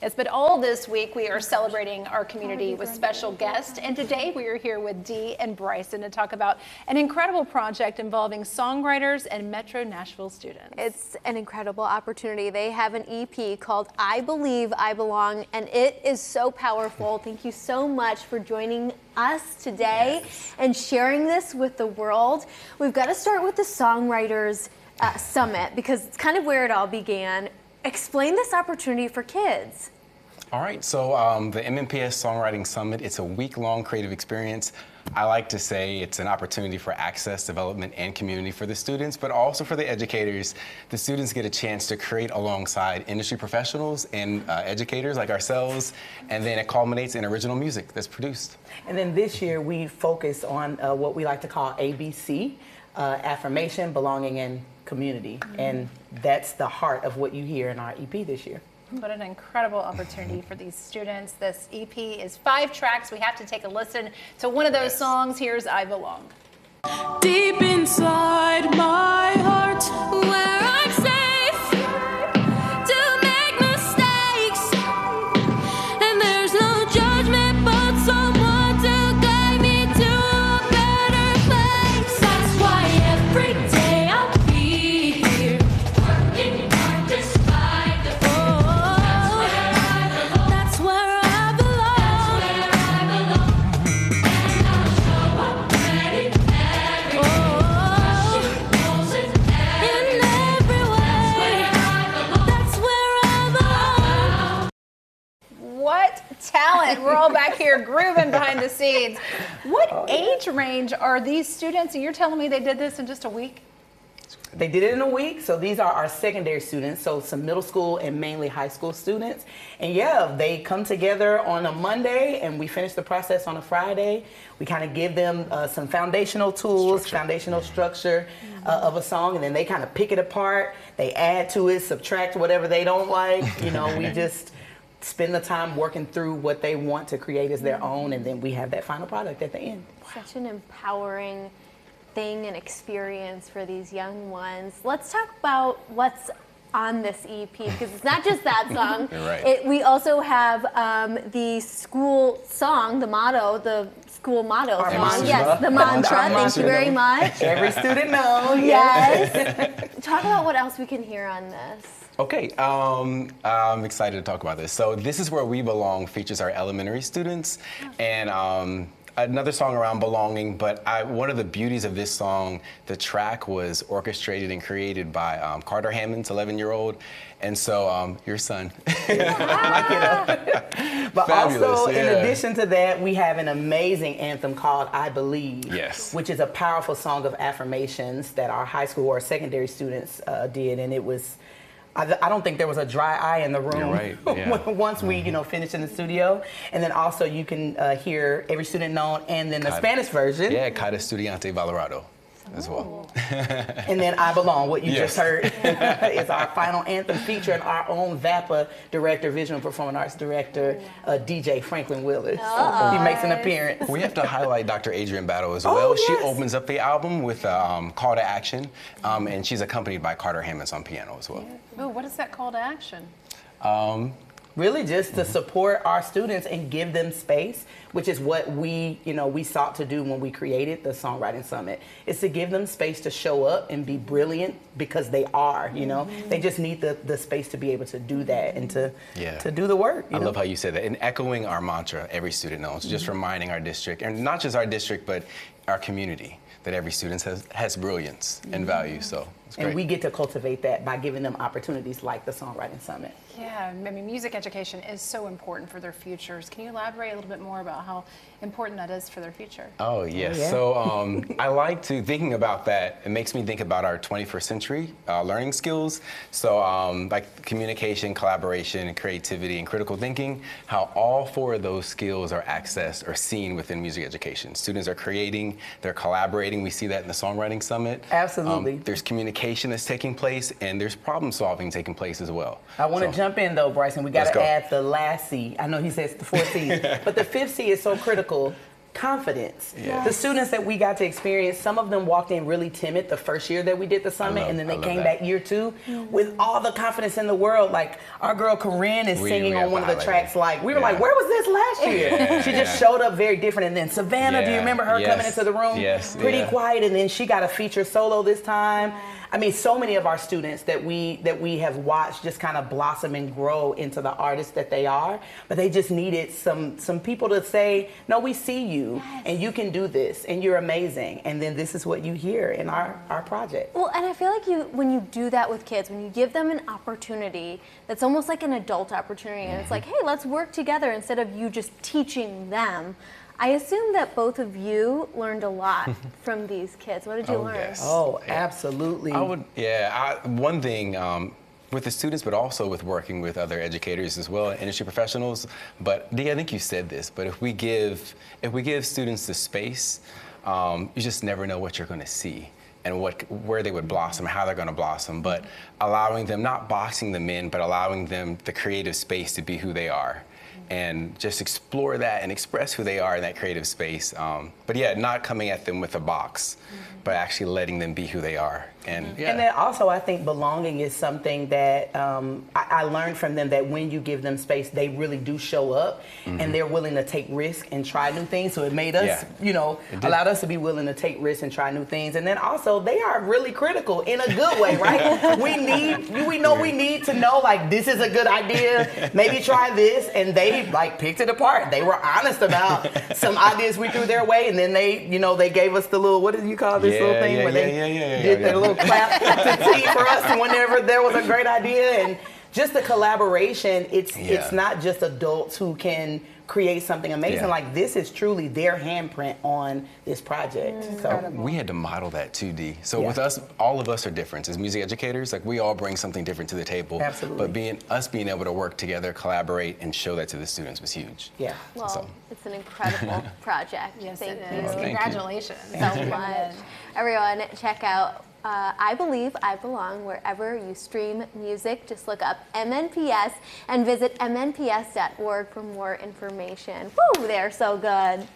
Yes, but all this week we are celebrating our community with special guests, and today we are here with Dee and Bryson to talk about an incredible project involving songwriters and Metro Nashville students. It's an incredible opportunity. They have an EP called I Believe, I Belong, and it is so powerful. Thank you so much for joining us today and sharing this with the world. We've got to start with the Songwriters Summit because it's kind of where it all began. Explain this opportunity for kids. All right, so the MNPS Songwriting Summit, it's a week-long creative experience. I like to say it's an opportunity for access, development, and community for the students, but also for the educators. The students get a chance to create alongside industry professionals and educators like ourselves, and then it culminates in original music that's produced. And then this year we focus on what we like to call ABC, affirmation, belonging, and community. And that's the heart of what you hear in our EP this year. What an incredible opportunity for these students. This EP is 5 tracks. We have to take a listen to one of those songs. Here's I Belong. Deep inside my heart, where I'm safe to make mistakes, and there's no judgment but someone to guide me to a better place. That's why every day I'll be here working hard despite the that's where I belong. And I'll show up ready in every way. That's where I belong. What talent. We're all back here grooving behind the scenes. What age range are these students? And you're telling me they did this in just a week? They did it in a week, so these are our secondary students, so some middle school and mainly high school students. And yeah, they come together on a Monday and we finish the process on a Friday. We kind of give them some foundational tools, foundational structure of a song, and then they kind of pick it apart. They add to it, subtract whatever they don't like. You know, we just spend the time working through what they want to create as their own, and then we have that final product at the end. Such an empowering thing and experience for these young ones. Let's talk about what's on this EP, because it's not just that song. You're right. We also have the school song, the motto, the school motto Our song. mantra. Yes, the mantra. Our Thank you very much. Every student knows. Yes. Talk about what else we can hear on this. Okay, I'm excited to talk about this. So this is where We Belong features our elementary students, and another song around belonging, but one of the beauties of this song, the track was orchestrated and created by Carter Hammond's 11-year-old, and so your son. But Fabulous, also, in yeah. addition to that, we have an amazing anthem called I Believe, which is a powerful song of affirmations that our high school or secondary students did, and it was, I don't think there was a dry eye in the room once we, finished in the studio. And then also you can hear Every Student Known and then the Spanish version. Yeah, Cada Estudiante Valorado as well. And then I Belong, what you just heard, is our final anthem featuring our own VAPA director, visual and performing arts director, DJ Franklin Willis. He makes an appearance. We have to highlight Dr. Adrienne Battle as well. She opens up the album with a call to action, and she's accompanied by Carter Hammond on piano as well. Oh, what is that call to action? Really just to support our students and give them space, which is what we sought to do when we created the Songwriting Summit, is to give them space to show up and be brilliant because they are, They just need the space to be able to do that and to do the work. I love how you said that. And echoing our mantra, Every Student Knows, just reminding our district, and not just our district, but our community, that every student has brilliance and value, so it's great. And we get to cultivate that by giving them opportunities like the Songwriting Summit. Yeah, I mean, music education is so important for their futures. Can you elaborate a little bit more about how important that is for their future? Oh, yes. So I like to, thinking about that, it makes me think about our 21st century learning skills. So like communication, collaboration, creativity, and critical thinking, how all 4 of those skills are accessed or seen within music education. Students are creating, they're collaborating. We see that in the Songwriting Summit. Absolutely. There's communication that's taking place, and there's problem solving taking place as well. I want to jump in though, Bryson. We got to add the last C. I know he says the 4th C, but the 5th C is so critical. confidence. Yes. The students that we got to experience, some of them walked in really timid the first year that we did the summit, and then they came back year 2 with all the confidence in the world. Like our girl Corinne is singing on one of the tracks. Like we were like, where was this last year? She just showed up very different. And then Savannah, do you remember her coming into the room? Yes. Pretty quiet, and then she got a feature solo this time. I mean, so many of our students that we have watched just kind of blossom and grow into the artists that they are, but they just needed some people to say, no, we see you, and you can do this, and you're amazing, and then this is what you hear in our project. Well, and I feel like when you do that with kids, when you give them an opportunity that's almost like an adult opportunity, and it's like, hey, let's work together instead of you just teaching them. I assume that both of you learned a lot from these kids. What did you learn? Yes. Oh, absolutely. One thing with the students, but also with working with other educators as well, industry professionals. But Dee, I think you said this, but if we give students the space, you just never know what you're going to see and where they would blossom, how they're going to blossom. But allowing them, not boxing them in, but allowing them the creative space to be who they are. And just explore that and express who they are in that creative space. But yeah, not coming at them with a box, but actually letting them be who they are. And then also I think belonging is something that I learned from them, that when you give them space, they really do show up and they're willing to take risks and try new things. So it made us, allowed us to be willing to take risks and try new things. And then also they are really critical in a good way, right? we need to know, like, this is a good idea, maybe try this. And they like picked it apart. They were honest about some ideas we threw their way. And then they gave us the little, what did you call this little thing? Where they did their little clap to see for us whenever there was a great idea. And just the collaboration, it's not just adults who can create something amazing. Like, this is truly their handprint on this project. So we had to model that too, Dee. So with us, all of us are different as music educators. Like, we all bring something different to the table. Absolutely. But being able to work together, collaborate, and show that to the students was huge. Yeah. Well, it's an incredible project. Yes, Thank it you is. Congratulations. so much. Everyone, check out I Believe, I Belong wherever you stream music. Just look up MNPS and visit mnps.org for more information. Woo, they're so good.